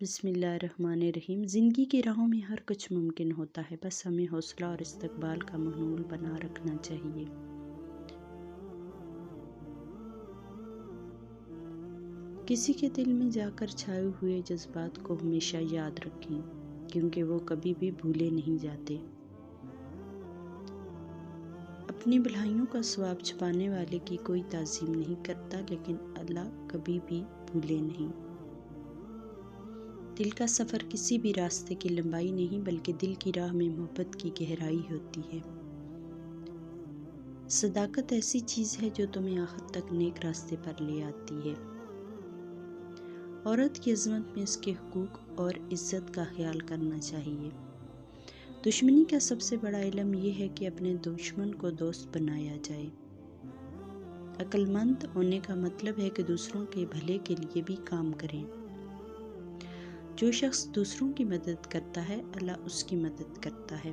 بسم اللہ الرحمن الرحیم۔ زندگی کی راہوں میں ہر کچھ ممکن ہوتا ہے، بس ہمیں حوصلہ اور استقبال کا ماحول بنا رکھنا چاہیے۔ کسی کے دل میں جا کر چھائے ہوئے جذبات کو ہمیشہ یاد رکھیں، کیونکہ وہ کبھی بھی بھولے نہیں جاتے۔ اپنی بھلائیوں کا ثواب چھپانے والے کی کوئی تعظیم نہیں کرتا، لیکن اللہ کبھی بھی بھولے نہیں۔ دل کا سفر کسی بھی راستے کی لمبائی نہیں، بلکہ دل کی راہ میں محبت کی گہرائی ہوتی ہے۔ صداقت ایسی چیز ہے جو تمہیں آخر تک نیک راستے پر لے آتی ہے۔ عورت کی عظمت میں اس کے حقوق اور عزت کا خیال کرنا چاہیے۔ دشمنی کا سب سے بڑا علم یہ ہے کہ اپنے دشمن کو دوست بنایا جائے۔ عقل مند ہونے کا مطلب ہے کہ دوسروں کے بھلے کے لیے بھی کام کریں۔ جو شخص دوسروں کی مدد کرتا ہے، اللہ اس کی مدد کرتا ہے۔